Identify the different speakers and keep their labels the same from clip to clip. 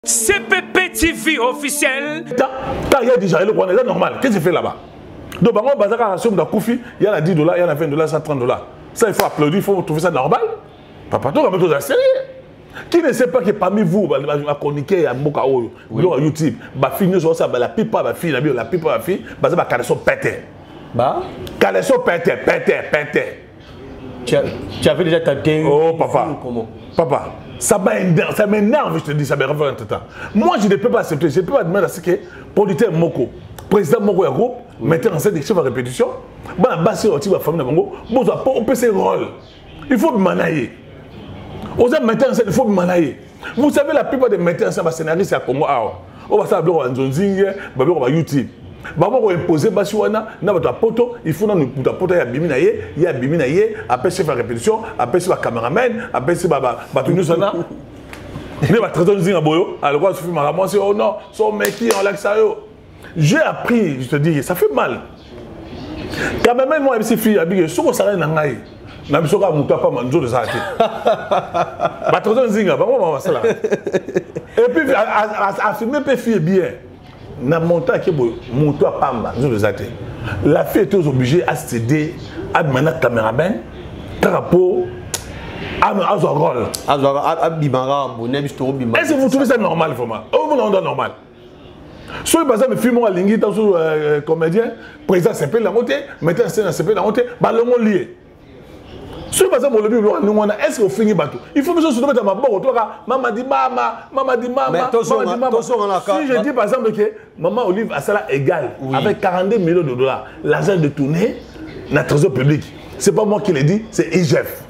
Speaker 1: CPP TV officiel.
Speaker 2: Il y a déjà le Rwanda, c'est normal. Qu'est-ce que tu fais là-bas? Donc, on va dire que il y a $10, il y a $20, $130. Ça, il faut applaudir, il faut trouver ça normal. Papa, toi, on va mettre sérieux. Qui ne sait pas que parmi vous, la chroniquer à Mboka YouTube, la fille, la pipa, la fille, la pipa, la fille, la caleçon pété. Caleçon pété, pété, pété.
Speaker 3: Tu avais déjà ta dingue.
Speaker 2: Oh, papa.
Speaker 3: Comment?
Speaker 2: Papa, ça m'énerve, je te dis, ça me revient en tout temps. Moi, je ne peux pas accepter, je ne peux pas demander à ce que producteur Moko, président Moko et groupe, metteur en scène des chefs à répétition, la base sur la famille de Mongo, on peut ses rôles. Il faut manailler. Aux hommes metteurs en scène, il faut manailler. Vous savez, la plupart des metteurs en scène, scénaristes, c'est à Congo. On va savoir en Zonzing, on va YouTube. On va imposer Basuana, il faut que poto il y a Biminaye, après chef à répétition, après c'est le caméraman, après c'est Batunisana. Il y a très bien Boyo, alors je suis marrant, c'est oh non, son mec qui en l'axayo. J'ai appris, je te dis, ça fait mal. Quand même, moi, ces filles, je suis allé dans la na biso ka mutu apa manjo de ça ba trop nzinga ba moi ça là et puis affirmer peut faire bien na montant que mutu apa manjo de ça la fille est obligée à céder à demander caméraman rapport à rôle
Speaker 3: à bimara bonnet bistro bimara.
Speaker 2: Est-ce que vous trouvez ça normal vraiment? Au monde normal. Si vous avez un film à l'ingé dans ce comédien président c'est pas la montée metteur en scène c'est pas la montée ba le mot lié. Si vous avez un est-ce que vous finissez bateau? Il faut que je me mette à ma bourre. Maman dit maman, maman dit maman. Si je dis par exemple que maman Olive a ça égal avec 42 millions de dollars, l'argent de tourner dans le trésor public. Ce n'est pas moi qui l'ai dit, c'est IGF.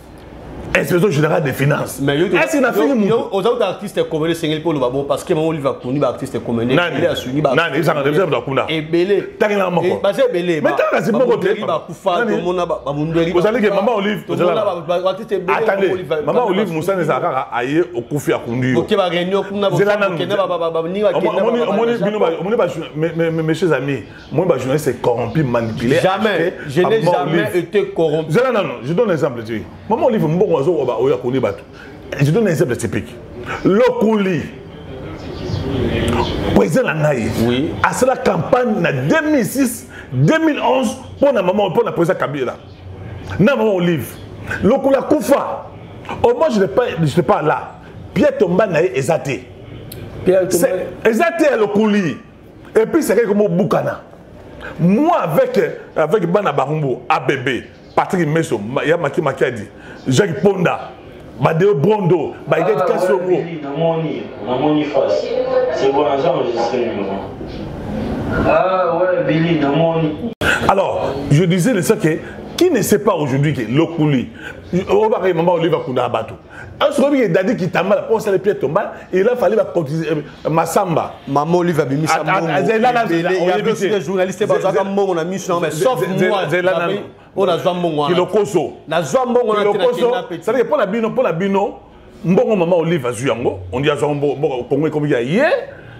Speaker 2: Inspection générale des finances.
Speaker 3: Mais est-ce qu'il a fini aux autres artistes comme les Sengel pour le Babon parce que mon Olive a connu artiste comme les Asuni Babon.
Speaker 2: Non, ils ont déjà et
Speaker 3: belé.
Speaker 2: T'as rien moko.
Speaker 3: Basé belé.
Speaker 2: Mais t'as raison moko te.
Speaker 3: Vous
Speaker 2: savez que maman Olive, attendez, maman Olive Moussa Nezaka aye au Koufi à Kundu.
Speaker 3: OK ba réunion kuna
Speaker 2: mes chers amis, moi ba journaliste c'est corrompu, manipulé.
Speaker 3: Jamais, je n'ai jamais été corrompu.
Speaker 2: Non, je donne un exemple. Maman Olive Mbongo je donne un exemple typique. Lokuli, président Langaï, à la campagne en 2006, 2011 pour la maman, pour la président Kabila. Maman Olive, Lokula Koufa. Au moins, je n'étais pas là. Pierre Tomba n'a exaté. Exaté à Lokuli. Et puis, c'est comme Boukana. Moi, avec Bana Barumbo, ABB, Patrick Messo, Yamaki Makadi, Jacques Ponda, Badeo Brondo, Baïdet Kassongo.
Speaker 4: C'est bon, j'ai enregistré le numéro. Ah ouais, Billy, Namoni.
Speaker 2: Alors, je disais le ça que qui ne sait pas aujourd'hui que Lokuli, on va maman Oliva Kunda Bato. Un soir, il y a dit qu'il t'a mal, on s'est les pieds tombés, il a fallu continuer Massamba.
Speaker 3: Maman Oliva Bimisa. Il y a aussi des journalistes qui ont mis sur mais sauf moi. On a joué mon
Speaker 2: Kilokoso.
Speaker 3: Na joué mon
Speaker 2: ça veut dire pour la bino, mbongo maman Oliva Zuyango, on dit à son Congo comme il y a hier.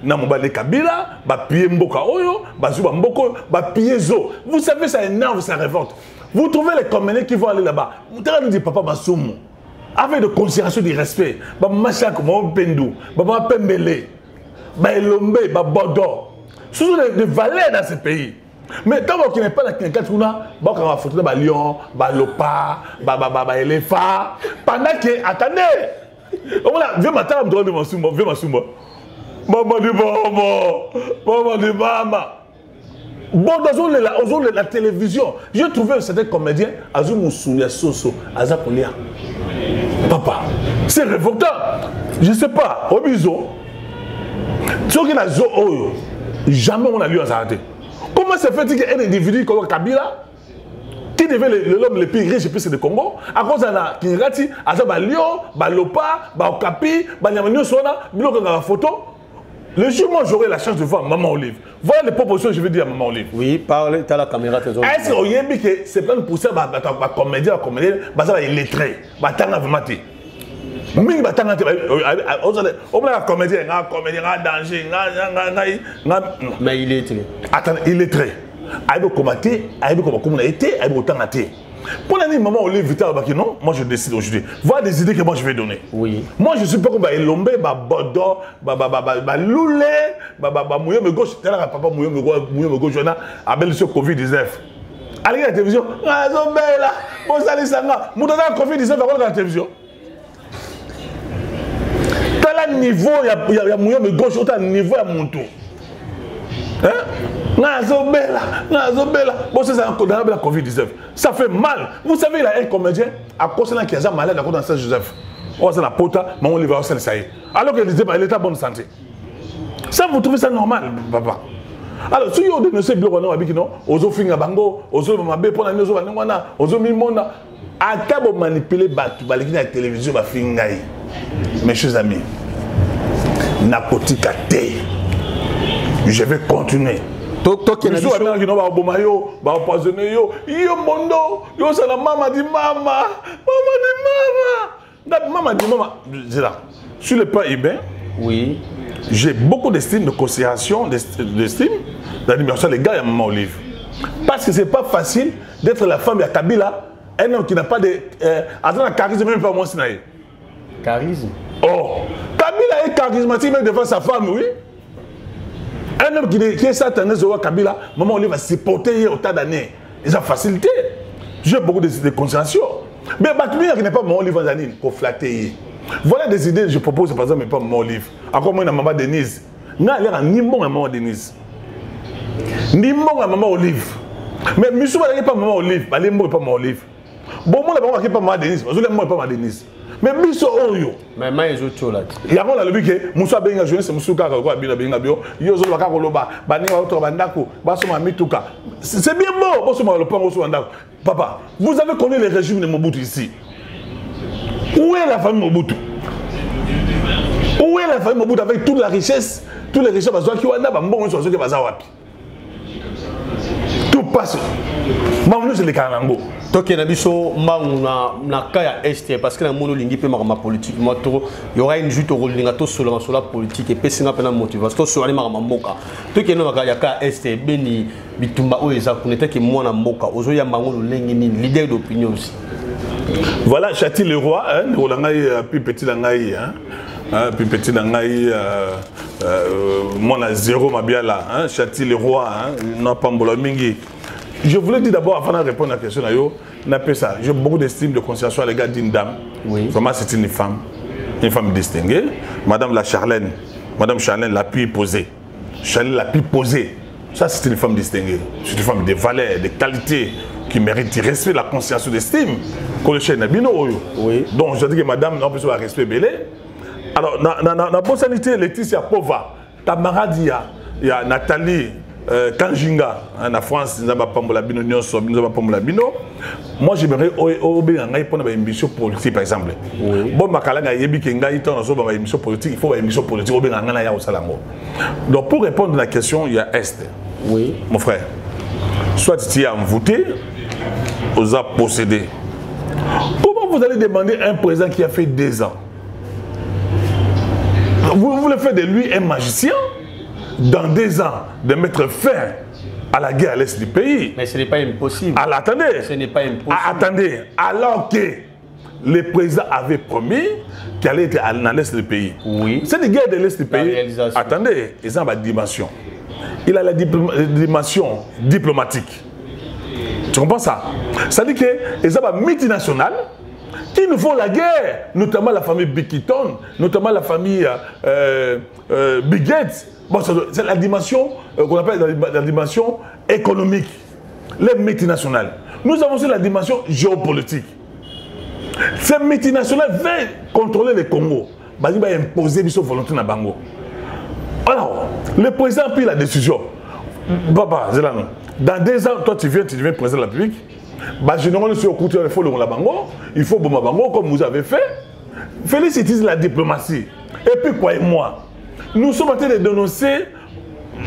Speaker 2: Na mobile Kabila, ba pied mboka oyo, ba zuba mboko, ba pied zo. Vous savez ça énerve, ça révolte. Vous trouvez les comédiens qui vont aller là-bas. Vous nous dit papa Bassoum. Avec de considération du respect. Ba machak mo pendou, ba pembele, ba elombe, ba bodo. Ce sont des valeurs dans ce pays. Mais tant qu'on n'est pas dans quelqu'un qui a photo de lion, lopa, éléphant, pendant que, attendez, viens matin, je me donne viens m'assumer. Maman dit maman. Bon, dans la télévision, j'ai trouvé un certain comédien, Azou Moussounia Soso, Azapolia. Papa, c'est révoltant. Je ne sais pas, au biseau. Ce qui est zo oyo, jamais on a lu à s'arrêter. Comment se fait-il qu'un individu comme Kabila, qui devait l'homme le plus riche du Congo, à cause de la Kinrati, Azaba Lyon, Lopa, Okapi, Banyamanyo Sona, Biloko dans la photo. Le jour où j'aurai la chance de voir Maman Olive, voilà les propositions que je vais dire à Maman Olive.
Speaker 3: Oui, parle, tu as la caméra.
Speaker 2: Est-ce que c'est pas pour ça que comédien, il est lettré, mais il est lettré. Attends, il est lettré. Il a été, il a été, Pour l'année, maman, on l'évite à non, moi je décide aujourd'hui. Voilà des idées que moi je vais donner.
Speaker 3: Oui.
Speaker 2: Moi je suis pas comme Elombe, Bodo, Loulé, Mouye me gauche, papa Mouye me gauche, on a appelé ce Covid-19. Allez à la télévision, ah, Zombela, bon, ça les sanga, Moudana Covid-19, à la télévision. T'as le niveau, il y a Mouye me gauche, t'as le niveau à mon tour. Hein? Bon, c'est ça, la Covid-19. Ça fait mal. Vous savez, il y a un comédien à cause de qui est malade à cause de Saint-Joseph. On va la pota, mais on lui va au ça y est. Alors qu'il disait, il est en bonne santé. Ça, vous trouvez ça normal, papa? Alors, si vous dénoncez le bureau, vous avez fait un bango, vous avez fait à quoi vous manipulez la télévision, mes chers amis, narcotique à thé. Je vais continuer. Je suis un qui n'a pas de yo, pas empoisonné yo, yo mondo, yo c'est la maman dit maman, maman dit maman. C'est là. Sur le plan humain, oui, j'ai beaucoup d'estime, de considération, d'estime, d'admiration les gars et à Maman Olive. Parce que c'est pas facile d'être la femme de Kabila, un homme qui n'a pas de, attends, charisme même pas moi sinaï.
Speaker 3: Charisme.
Speaker 2: Oh, Kabila est charismatique même devant sa femme, oui. Un homme qui est satané sur Kabila, Maman Olive va supporter autant d'années. Ils ont facilité. J'ai beaucoup de considération. Mais Bakmina qui n'est pas Maman Olive en année, pour flatter. Voilà des idées que je propose par exemple, mais pas Maman Olive. Encore moins à Maman Denise. N'a l'air ni bon à Maman Denise. Ni bon à Maman Olive. Mais Missou n'est pas Maman Olive, elle n'est pas Maman Olive. Bon, moi, je ne pas Maman Denise, je ne pas Maman Denise. Mais Bisso Oyo. Mais moi, je suis là. Il y a un peu que Moussa Benga jeunesse, Moussa Kaka, Benga Bio, Yozo Bakakoloba, Banega Auto Bandako, Basoma Mituka. C'est bien beau, Basoma le pan au Bandako. Papa, vous avez connu les régimes de Mobutu ici. Où est la famille Mobutu? Où est la famille Mobutu avec toute la richesse, tous les richesses, qui ont bon, sur ce qui va wapi. Tout passe. Maman, c'est les Karango.
Speaker 3: Donc, il y a un cas est parce que la monolingue peut marquer politique. Il y aura une jute au sur la politique et puis c'est une motivation sur les marmoka. Donc, il y a un cas est béni bitumba oeza kunete qui moi na moka ozo ya mango lengini leader d'opinion aussi.
Speaker 2: Voilà, Chati le roi, hein, puis petit langai, hein, puis petit langai, mon a zéro ma bien là, hein, Chati le roi, hein, n'a pas mingi. Je voulais dire d'abord, avant de répondre à la question, j'ai beaucoup d'estime, de considération à l'égard d'une dame. Oui. Vraiment, c'est une femme distinguée. Madame Charlène l'a pu poser. Charlène l'a pu poser. Ça, c'est une femme distinguée. C'est une femme de valeur, de qualité, qui mérite du respect, la conscience, d'estime. Oui. Donc, je dis que madame, non plus, un respect belé. Alors, dans la bonne sanité, Laetitia Pova, camarade, il y a Nathalie. Kanjinga, en France, nous avons pas Bino. Moi, j'aimerais prendre une émission politique, par exemple. Bon, une émission politique, il faut une émission politique. Donc, pour répondre à la question, il y a Est. Oui. Mon frère, soit tu as voté, vous avez possédé. Comment vous allez demander à un président qui a fait 2 ans? Vous voulez faire de lui un magicien? Dans 2 ans, de mettre fin à la guerre à l'est du pays. Mais ce n'est pas impossible. Alors, attendez. Ce n'est pas impossible. Attendez. Alors que le président avait promis qu'il allait être dans l'est du pays. Oui. C'est une guerre de l'est du pays. Attendez, ils ont une dimension. Il a la dimension diplomatique. Tu comprends ça? Ça dit qu'ils ont une multinationale qui nous font la guerre, notamment la famille Bikiton, notamment la famille Big Gates. Bon, c'est la dimension qu'on appelle la dimension économique, les multinationales. Nous avons aussi la dimension géopolitique. Ces multinationales veulent contrôler le Congo. Ils vont imposer sa volonté dans le Bango. Alors, le président a pris la décision. Papa, dans 2 ans, toi tu deviens président de la République. Je ne sais pas si il faut le Bango, il faut le Bango comme vous avez fait. Félicitez la diplomatie. Et puis, croyez-moi, nous sommes en train de dénoncer,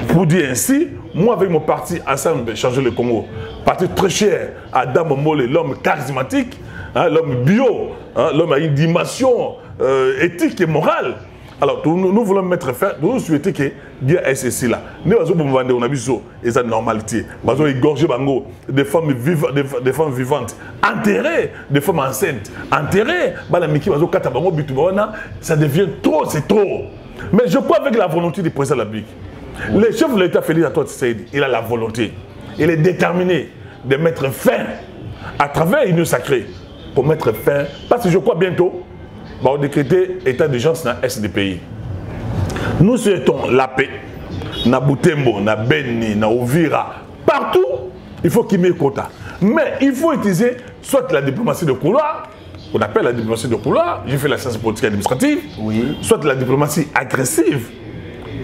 Speaker 2: pour dire ainsi, moi avec mon parti, Ensemble Changer le Congo, parti très cher à Adam Mole, l'homme charismatique, hein, l'homme bio, hein, l'homme à une dimension éthique et morale. Alors, nous voulons mettre fin, nous souhaitons que bien SSI là, nous avons besoin de la normalité. Nous avons égorgé des femmes vivantes, enterrées, des femmes enceintes, enterrées. Ça devient trop, c'est trop. Mais je crois avec la volonté du président de la République. Le chef de l'État, Félix Antoine Tshisekedi, il a la volonté, il est déterminé de mettre fin à travers une sacrée pour mettre fin. Parce que je crois bientôt, on va décréter état d'urgence dans l'Est du pays. Nous souhaitons la paix. Na Butembo, na Beni, na Uvira, partout, il faut qu'il y ait quota. Mais il faut utiliser soit la diplomatie de couloir, qu'on appelle la diplomatie de couloir, j'ai fait la science politique et administrative, oui. Soit la diplomatie agressive.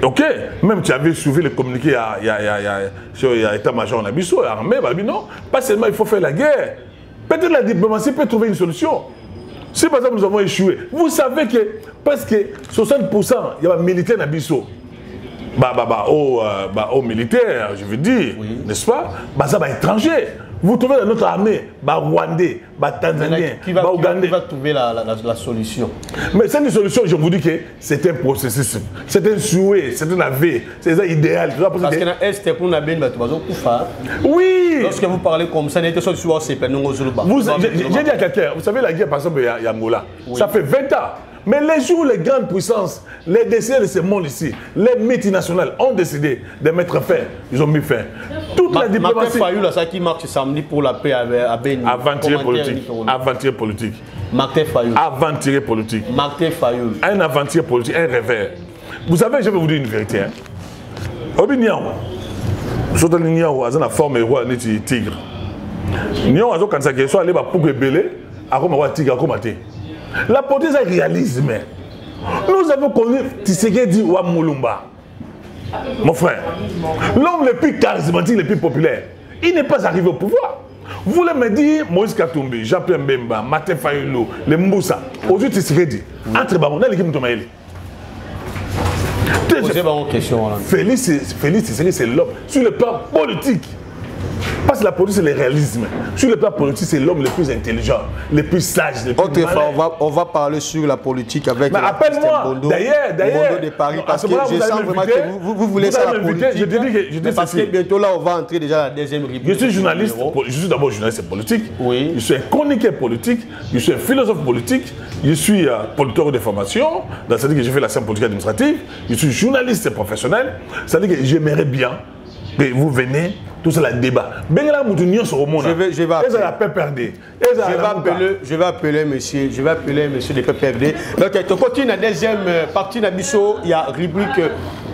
Speaker 2: Ok, même tu avais suivi le communiqué il y a état-major en Abisso, armée, non, pas seulement il faut faire la guerre. Peut-être la diplomatie peut trouver une solution. Si par exemple nous avons échoué, vous savez que presque 60% il y a des militaires en Abisso. Aux militaires, je veux dire, oui. N'est-ce pas? Ça va étranger. Vous trouvez dans notre armée, Rwandais, Tanzaniens, Ougandais.
Speaker 3: Qui va trouver la solution? Mais
Speaker 2: c'est une solution, je vous dis que c'est un processus, c'est un souhait, c'est un aveu, c'est un idéal.
Speaker 3: Parce que dans l'Est, pour nous,
Speaker 2: oui.
Speaker 3: Lorsque vous parlez comme ça, j'ai
Speaker 2: dit à quelqu'un, vous savez la guerre par exemple, il y a Angola, oui. Ça fait 20 ans. Mais les jours où les grandes puissances, les décideurs de ce monde ici, les multinationales ont décidé de mettre fin, ils ont mis fin. Toute la diplomatie.
Speaker 3: Martin Fayulu, ça qui marche samedi pour la paix à Beni.
Speaker 2: Aventurier politique. Aventurier politique.
Speaker 3: Martin Fayulu.
Speaker 2: Aventurier politique.
Speaker 3: Martin Fayulu.
Speaker 2: Un aventurier politique, un rêveur. Vous savez, je vais vous dire une vérité. Obi Niao, surtout Niao, il a la forme de tigre. Niao, quand ça soit allé pour belé, à comme un tigre, à comme un tigre. La politique, c'est le réalisme. Nous avons connu Tshisekedi ou Moulumba. Mon frère, l'homme le plus charismatique, le plus populaire, il n'est pas arrivé au pouvoir. Vous voulez me dire Moïse Katumbi, Jean-Pierre Mbemba, Martin Fayulu, les Mboussa, aujourd'hui Tshisekedi, entre Baron, dans l'équipe de Tomaïli. Félix Tshisekedi, c'est l'homme sur le plan politique. Parce que la politique, c'est le réalisme. Sur le plan politique, c'est l'homme le plus intelligent, le plus sage, le plus
Speaker 3: autrefois, on va parler sur la politique avec
Speaker 2: appelle-moi, d'ailleurs,
Speaker 3: de Paris, parce que je sens vraiment que vous voulez ça la politique.
Speaker 2: Je dis
Speaker 3: parce que bientôt là, on va entrer déjà à la deuxième rubrique.
Speaker 2: Je suis journaliste, je suis d'abord journaliste politique, oui. Je suis un chroniqueur politique, je suis un philosophe politique, je suis politique de formation, c'est-à-dire que j'ai fait la science politique administrative, je suis journaliste professionnel, c'est-à-dire que j'aimerais bien que vous venez. Tout ça, le débat. Je
Speaker 3: vais appeler monsieur de PPFD. Donc, tu continues la deuxième partie de Bisso. Il y a rubrique,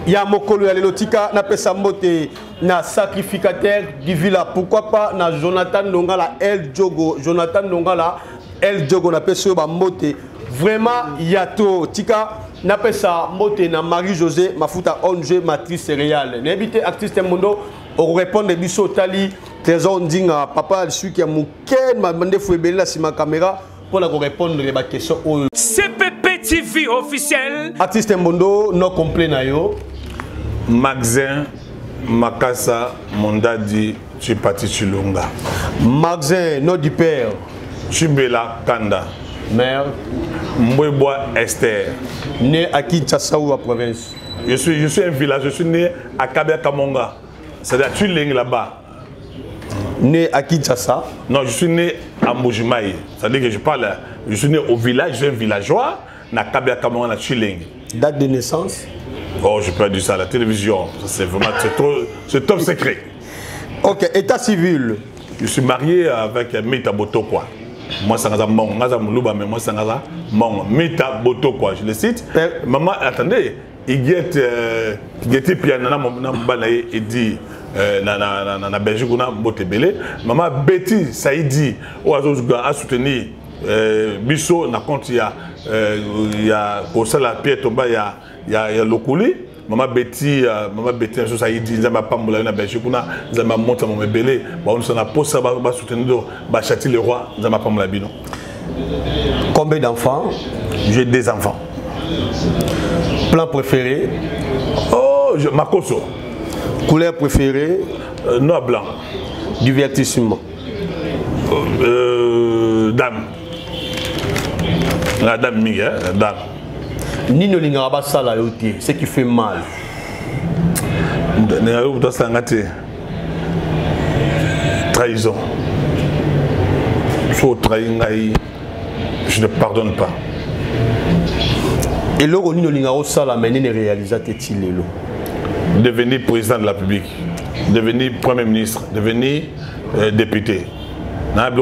Speaker 3: il y a Mokolo, il y a Lelotika, na Pesamote, na sacrificateur du villa. Pourquoi pas na Jonathan Nongala, El Djogo. Jonathan Nongala, El Djogo, na Pesamote Mote. Vraiment, il y a tout. Tika, na Pesamote, na Marie-José, Mafuta Onge, matrice céréale. N'habitez artiste Mondo. On répond de Bisso Tali, Trésor Ndinga, papa, celui qui a mouqué, m'a demandé de faire là sur ma caméra pour répondre à la question.
Speaker 1: CPP TV officiel.
Speaker 3: Artiste Mbondo, non complet na yo.
Speaker 2: Maxin, Makasa, Mondadi, Chipati Chilunga.
Speaker 3: Maxin, nom du père.
Speaker 2: Chibela Kanda.
Speaker 3: Mère.
Speaker 2: Mbweboa Esther.
Speaker 3: Né à Kinshasa ou à province.
Speaker 2: Je suis un village, je suis né à Kabia Kamonga. C'est-à-dire tu es là-bas.
Speaker 3: Né à Kinshasa?
Speaker 2: Non, je suis né à Mojimaï. C'est-à-dire que je suis né au village, je suis un villageois, à Kabia Kamonga, à Chiling.
Speaker 3: Date de naissance?
Speaker 2: Oh, je peux dire ça à la télévision. C'est vraiment c'est top secret.
Speaker 3: Ok, état civil.
Speaker 2: Je suis marié avec Mita Botokwa. Moi, c'est un mon, mais moi, c'est un mon. Mita Botokwa, je le cite. Maman, attendez. Il était piano et dit na Belgique on a botebele maman Betty Saïdi a soutenu Bisso na compte il y a pour ça la pierre tomba il y a Lokuli maman Betty Saïdi nzamba pambola na Belgique on a nzamba monta mon belé ba on s'en a pour ça ba soutenir ba châti le roi nzamba pambola bino.
Speaker 3: Combien d'enfants?
Speaker 2: J'ai 2 enfants.
Speaker 3: Plan préféré?
Speaker 2: Oh, Makoso.
Speaker 3: Couleur préférée?
Speaker 2: Noir blanc.
Speaker 3: Divertissement?
Speaker 2: Dame. La dame Miguel, dame.
Speaker 3: Nino Lingaraba Sala Yoté, ce qui fait mal.
Speaker 2: Trahison. Faut trahir, je ne pardonne pas.
Speaker 3: Et là, Nino Lingaro Sala mené réalisateur Tilelo.
Speaker 2: Devenir président de la République, devenir premier ministre, devenir député. Un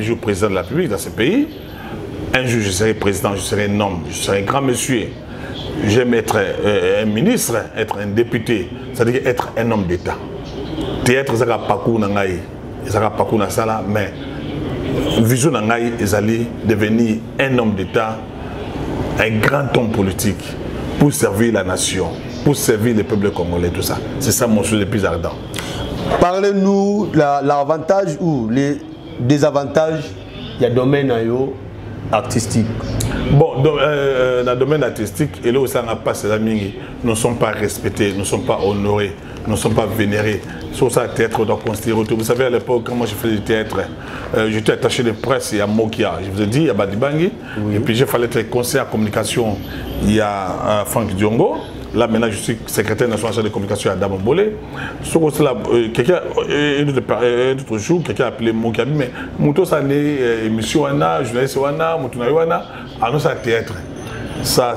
Speaker 2: jour président de la République dans ce pays. Un jour, je serai président, je serai un homme, je serai un grand monsieur. J'aime être un ministre, être un député, c'est-à-dire être un homme d'État. Théâtre, ça va pas couper, ça va pas couper ça, mais vision nangai, ils allaient devenir un homme d'État, un grand homme politique pour servir la nation, pour servir le peuple congolais, tout ça. C'est ça mon souhait le plus ardent.
Speaker 3: Parlez-nous l'avantage ou les désavantages du domaine artistique.
Speaker 2: Bon, dans le domaine artistique, et là où ça n'a pas ces amis, nous ne sommes pas respectés, nous ne sommes pas honorés, nous ne sommes pas vénérés. Sur ça, le théâtre doit considérer tout. Vous savez, à l'époque, quand moi je faisais du théâtre, j'étais attaché de presse, il y a Mokia, je vous ai dit, il y a Badibangi, et puis j'ai fallu être conseiller en communication, il y a Franck Diongo. Là, maintenant, je suis secrétaire national de communication à Damobole. Quelqu'un, un autre jour, quelqu'un a appelé mon cabinet, mais Mouto, ça n'est émission, journaliste, Moutouna, alors ça, théâtre. Ça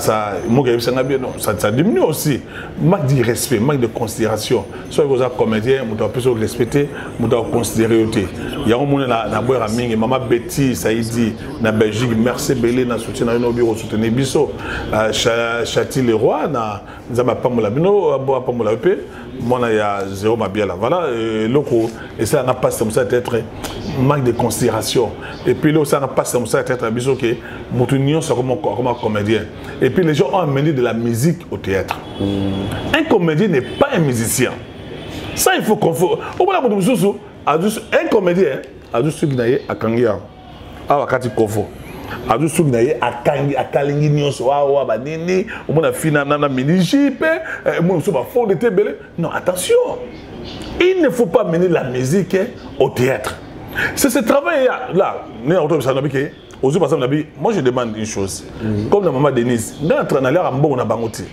Speaker 2: diminue aussi. Manque de respect, manque de considération. Soit vous êtes comédien, vous devez plus respecter, vous devez considérer. Il y a un monde qui Maman Betty, ça y dit, na Belgique, merci Belé, na soutien na bureau soutenir Bisso, Châti le roi, na Zama Pamola Bino, Boa Pamola EP, moi il y a zéro ma bien là. Voilà, locaux, et ça n'a pas comme ça être manque de considération. Et puis là, ça n'a pas comme ça être Bisso que Moutounion c'est comme un comédien. Et puis les gens ont amené de la musique au théâtre. Un comédien n'est pas un musicien. Ça, il faut qu'on fasse. Un comédien, a dû se gagner à Kangia, à Wakati Kofo. A dû se gagner à Kangi, à Kalingi Nyonso, à Banini, au moins à Fina, Nana Minijipe, moi, je suis pas fort de Tébélé. Non, attention. Il ne faut pas mener la musique au théâtre. C'est ce travail-là. Aujourd'hui, par exemple, moi je demande une chose. Comme la maman Denise, dans l'air en bon, on a bangoti.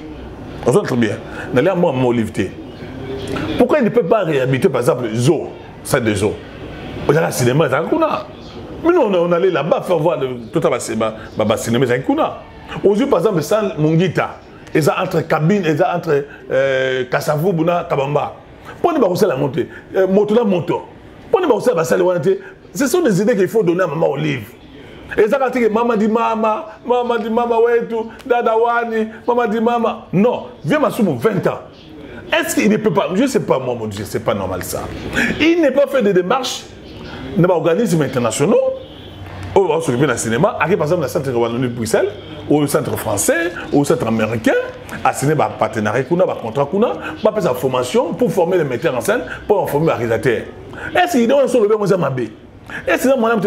Speaker 2: On sent très bien. Dans l'air, moi, mon livre. Pourquoi il ne peut pas réhabiliter, par exemple, Zo, ça de Zo? On a un cinéma, mais nous, on allait là-bas faire voir tout le cinéma. Aujourd'hui, par exemple, sans Mungita, ils sont entre cabines, ils sont entre Kassavou, Bouna, Kabamba. Pour ne pas la montée, moto. Pour ne pas la salle, ce sont des idées qu'il faut donner à maman Olive. Et ça, quand maman dit maman, ouais, tout, dada wani, maman dit maman. Non, viens m'assumer 20 ans. Est-ce qu'il ne peut pas, je ne sais pas moi, mon Dieu, c'est pas normal ça. Il n'est pas fait de démarches dans l'organisme international, on va s'occuper d'un cinéma, par exemple, le centre de Bruxelles, ou le centre français, ou le centre américain, à signer un partenariat, un contrat, faire sa formation pour former les metteurs en scène, pour former les réalisateurs. Est-ce qu'il doit se lever aux Amabé?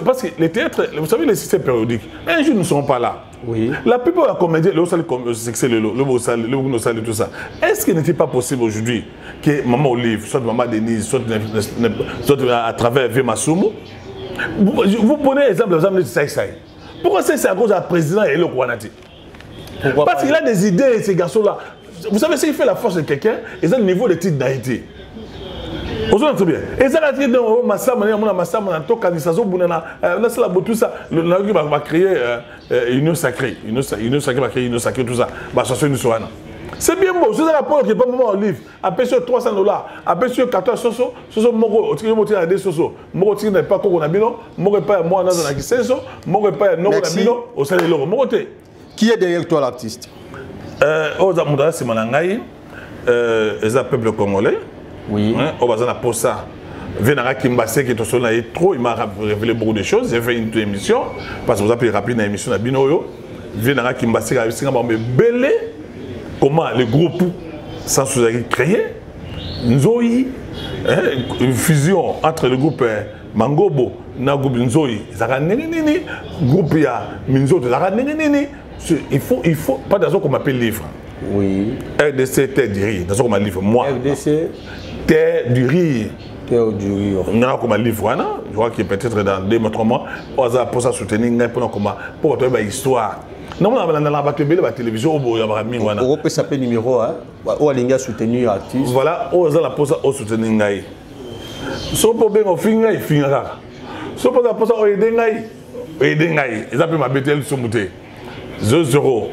Speaker 2: Parce que les théâtres, vous savez, les systèmes périodiques, un jour nous ne serons pas là.
Speaker 3: Oui.
Speaker 2: La plupart de la comédie, le tout ça. Est-ce qu'il n'était pas possible aujourd'hui que Maman Olive, soit Maman Denise, soit à travers Vema Soumo, vous prenez l'exemple de Saïsaï. Pourquoi c'est à cause d'un président et le Kouanati? Parce qu'il a des idées, ces garçons-là. Vous savez, ce qui fait la force de quelqu'un, ils ont le niveau de titre d'Haïti. Vous savez très bien. Et ça, c'est on va créer une union sacrée. Une sacrée va créer une sacrée, tout ça. C'est bien beau. C'est un rapport qui n'est pas moment en livre. Après sur $300, après sur 14 soso, soso moko, tu veux à des soso. Moko tu n'es pas qu'on a bino, moko pas moi dans un kiseso, moko pas non on a bino au salaire l'euro. Moko te.
Speaker 3: Qui est derrière toi l'artiste?
Speaker 2: Ozamuda c'est Manangai, les peuple congolais.
Speaker 3: Oui.
Speaker 2: Au bazar na posa. Venara Kimbase qui est au trop, il m'a révélé beaucoup de choses. J'ai fait une émission parce que vous avez rappelé une émission à Binoyo. Venara Kimbase a réussi à me belé. Comment le groupe sans sous créé Nzoï, une fusion entre le groupe Mangobo et le groupe Nzoï. Le groupe Minzo, il faut pas dans ce qu'on m'appelle livre.
Speaker 3: Oui.
Speaker 2: RDC Terre du Riz, dans ce qu'on m'appelle livre. Moi.
Speaker 3: RDC
Speaker 2: Terre du Riz.
Speaker 3: Terre du Riz.
Speaker 2: On a comme un livre, je crois qu'il peut-être dans 2 ou 3 mois, on va pour ça soutenir pour une histoire. Non, on a la télévision,
Speaker 3: on peut s'appeler numéro, où a soutenu artiste.
Speaker 2: Voilà, on a la pose au soutenir. Si on peut bien finir, il finira. Si on peut la pose au aider, ils appellent ma BTL sur mouté. 00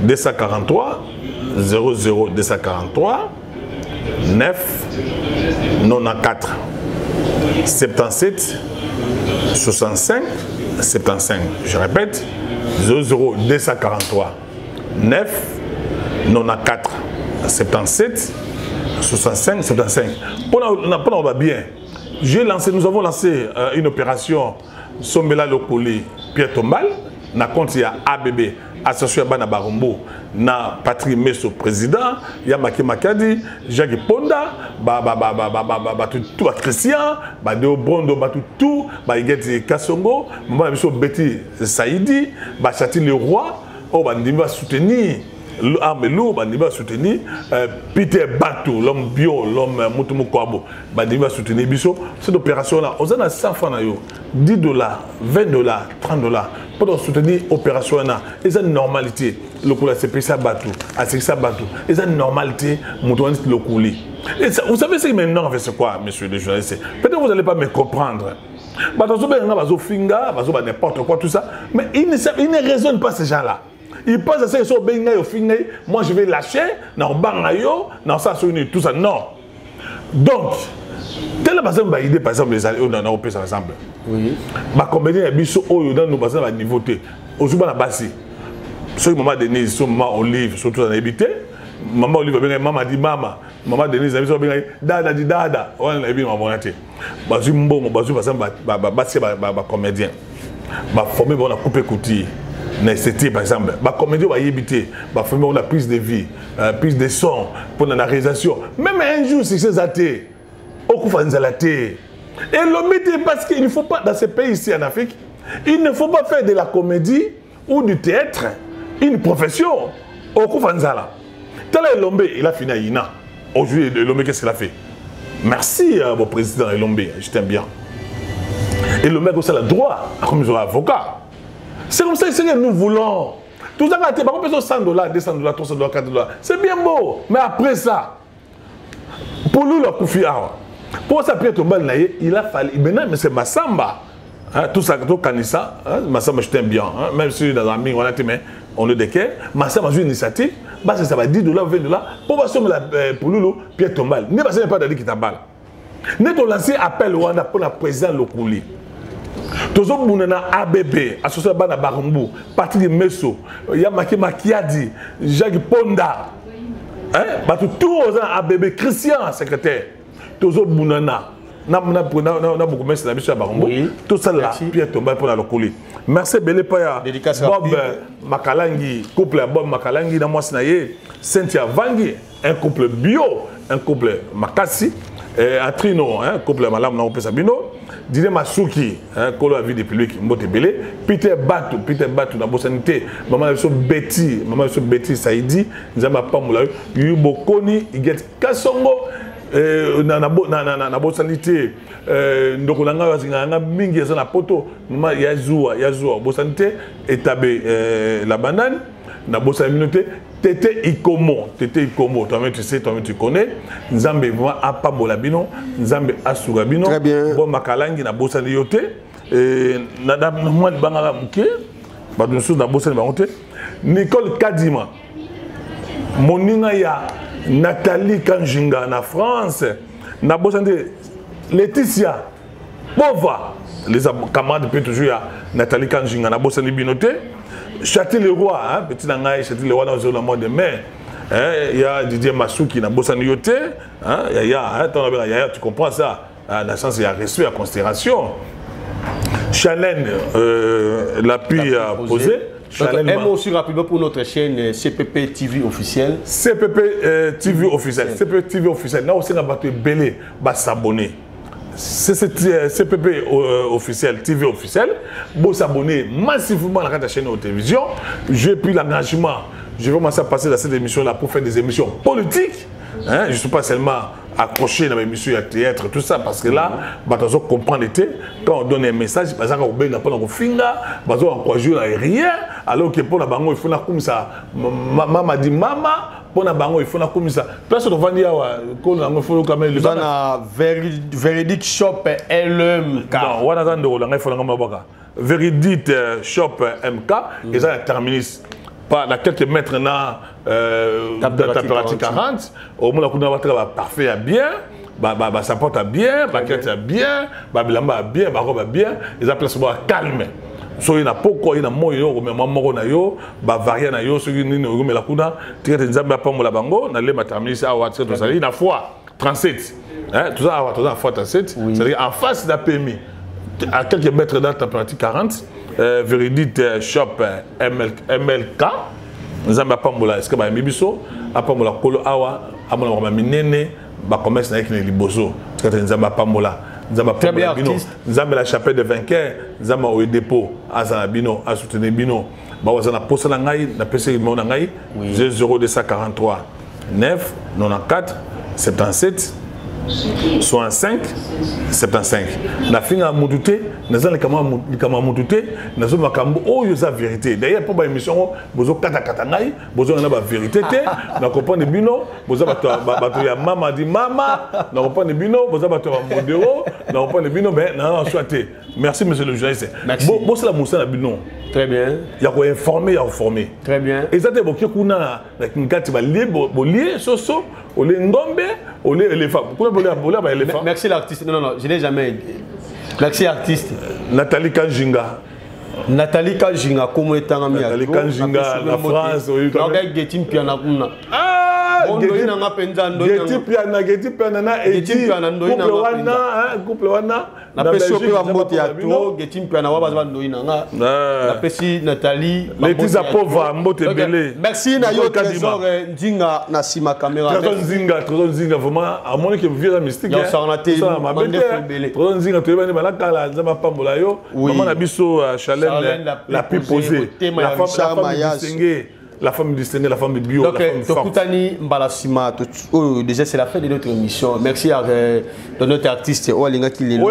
Speaker 2: 243 00 243 9 94 77 65 75. Je répète, 00 243 9 94 77 65 75. On va bien. Nous avons lancé une opération Sombela Lokoli Pierre Tombal. Na compte il y a ABB, Association Bana Barombo, na Patrick Messo président, il y a Maki Makadi, Jacques Ponda, tout Christian, Deo Brondo, tout, Igeti Kassongo, Betty Saïdi, Chati le roi, on va soutenir. L'armée va soutenir Peter Batou, l'homme bio, l'homme Moutoumou Kwabo, va soutenir Bisso. Cette opération-là, on a 100 francs, 10 $, 20 $, 30 $ pour soutenir l'opération-là. Et c'est une normalité. Le coup, c'est Pessa Batou, c'est Batou. Et c'est une normalité, Moutouanis le couli. Vous savez ce qui maintenant fait c'est quoi, monsieur le journaliste? Peut-être que vous n'allez pas me comprendre. N'importe quoi, tout ça. Mais ils ne raisonnent pas ces gens-là. Ils pensent à ça, ils sont bien, moi je vais lâcher, tout ça. Non. Donc, telle personne va aider par exemple les alliés dans l'Europe par exemple. Oui. Combien de biso dans nos bassins va niveauter. Aujourd'hui, on a bassi. Ceux qui maman Denise, sont maman Olive, surtout en habité. Maman Olive, maman dit maman. Maman Denise, elle dit dada dit dada. On a bien maman été. Basu mbongo, basu par exemple, bassi comédien. Formé on a coupé couture. C'était par exemple, comédie va y habiter, on a prise de vie, prise de son pour la réalisation. Même un jour, si c'est athée, au coup et l'homme parce qu'il ne faut pas, dans ces pays ici en Afrique, il ne faut pas faire de la comédie ou du théâtre une profession. Au coup tel est l'homme, il a fini à Ina. Aujourd'hui, l'homme, qu'est-ce qu'il a fait? Merci à vos présidents Elombe, je t'aime bien. Et l'homme a aussi le droit, comme ils ont avocat. C'est comme ça que nous voulons. Tout ça, par exemple, 100 $, 200 $, 300 $, 4 $. C'est bien beau. Mais après ça, pour nous, le Koufi Awa, pour ça, Pierre Tombal, il a fallu. Maintenant, mais c'est Massamba. Tout ça, tout Kanissa, Massamba, je t'aime bien. Même si dans un mine, on est de quai. Massamba a une initiative. Ça va 10 $, 20 $. Pour pour nous, Pierre Tombal. Ne pas pas d'aller qui t'emballe. Nous avons lancé appel pour la présidente Lokouli. Tous les ABB, Association Bana Barumbu, Patrick Messo, Yamaki Makiadi, Jacques Ponda, tous les ABB, Christian, secrétaire, tous les Bounana, beaucoup de Barumbu, tout ça là, Pierre Tombal pour la localité. Merci Belepaya, Bob Makalangi, couple Bob Makalangi, Cynthia Vangi, un couple bio, un couple Makassi. Atrino, couple Malam Naope Sabino, Dine Masuki, Kolo a vu des publics, Motebele, Peter Batou, na Bossanité, Maman Betty Saïdi, Nzamba Pamoula, Yubokoni, Iget Kassongo, na Bossanité, Ndokolanga, Zinganga, Mingi, Zana Poto, Maman Yazua, Bossanité, Etabé, la banane, na Bossanité. Tété Ikomo, toi-même tu sais, toi-même tu connais. Nzambe vraiment a pas bolabino, Nzambe a surabino.
Speaker 3: Très bien.
Speaker 2: Bon makalangi na bossa liote. Na moi bangala muke, ba d'une chose na bossa bangote. Nicole Kadima. Moninga ya Nathalie Kanjinga na France. Na bossa Laetitia. Bova. Les camarades peut toujours ya Nathalie Kanjinga na bossa binote. Châtel le roi, petit nangai, Châtel le roi dans le monde de mer. Il y a Didier Massou qui n'a bossé nioté. Il y a, tu comprends ça. Dans le sens, il y a respect, à considération. Chanel, l'appui à poser.
Speaker 3: Un mot aussi rapidement pour notre chaîne CPP TV officielle.
Speaker 2: CPP TV officielle. CPP TV officielle. Là aussi, on va s'abonner. CPP officiel, TV officiel, vous s'abonner massivement à la chaîne de télévision. J'ai pris l'engagement, je vais commencer à passer dans cette émission-là pour faire des émissions politiques. Je ne suis pas seulement accroché dans l'émission de théâtre, tout ça, parce que là, bah, tu dois comprendre, quand on donne un message, par exemple, on n'a pas de finger, on doit encourager rien, alors que pour la banque, il faut comme ça, maman dit maman, pour la banque, il faut comme ça. Personne ne va dire, il faut quand même le
Speaker 3: dans la Véridique Shop LMK.
Speaker 2: Non, on a un euro, il faut Véridique Shop MK, et ça, terminus. Pas dans quelques mètres dans température 40, au moins on a parfait bien, ça porte bien, baquette bien, bilamba bien, robe bien, ils appellent ça calme. So il y a poko, il y a moyo, mais maman na yo, varier na yo, ce qui ni no mais la kuna, tu as des amis à pomme la bango, na le matamini ça ou tout ça, il y a fois 37, hein, tout ça à fois 37, c'est-à-dire en face de la PMI, à quelques mètres dans température 40. Véridique Shop MLK Nzamba Pambola est-ce que ba mibiso apambola kolo awa amona ba minene ba commerce na ekine liboso parce que Nzamba Pambola bino Nzamba la chapelle de vainqueur Nzamba au dépôt azana bino a soutenir bino ba wazana posa na ngai na pese mo na ngai 0243 9 94 77 65 75. La fin à Moudouté, nous allons les Moudouté, nous allons makambo oh yosa vérité. D'ailleurs pour une émission, vous avez kata vous avez la vérité. Nous comprenons bino, vous avez ya maman dit maman, nous comprenons bino, vous avez modéro, nous comprenons bino, mais non souhaité. Merci monsieur le journaliste.
Speaker 3: Merci.
Speaker 2: Bon c'est la moussa na bino.
Speaker 3: Très bien.
Speaker 2: Il y a quoi informer, il y a informer.
Speaker 3: Très bien.
Speaker 2: Et ça c'est beaucoup kuna na kingati ba lié soso, au ngombe, au éléphant.
Speaker 3: Merci l'artiste. Non, je n'ai jamais aidé. Merci artiste.
Speaker 2: Nathalie Kanjinga.
Speaker 3: Nathalie Kanjinga, comment est-ce que
Speaker 2: Nathalie Kanjinga, la France.
Speaker 3: Getim Piana.
Speaker 2: Ah, Getim Piana, couple wana.
Speaker 3: Na pesi opewa mbote ya to, Getim Piana wabaza ndoi nanga. Na pesi Nathalie.
Speaker 2: Letiza Pova mbote belé.
Speaker 3: Merci na yo Trésor Ndinga na sima caméra.
Speaker 2: Trésor Ndinga vraiment à mon que vieux la mystique.
Speaker 3: Ya ça on a té.
Speaker 2: Trésor Ndinga to bani balaka la nzamba pambola yo. Maman na biso Chalène la plus posée. La femme distinguée, la femme bio,
Speaker 3: donc,
Speaker 2: la femme forte.
Speaker 3: Tokutani Mbalasima, déjà c'est la fin de notre émission. Merci à notre artiste. Oh, les gars qui les
Speaker 2: louent.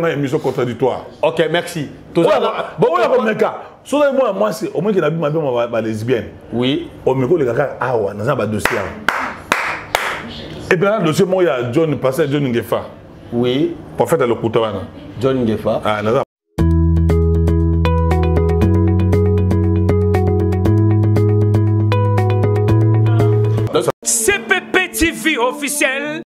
Speaker 2: Émission contradictoire.
Speaker 3: Ok, merci.
Speaker 2: Bon, moi, c'est au moins qu'il a vu ma lesbienne.
Speaker 3: Oui.
Speaker 2: Au micro, les gars, ah ouais, dans un dossier. Et bien, le dossier, moi, il y a John, passé John Ngefa.
Speaker 3: Oui.
Speaker 2: Pour faire le Koutawana.
Speaker 3: John Ngefa.
Speaker 2: Ah,
Speaker 1: CPP TV officiel.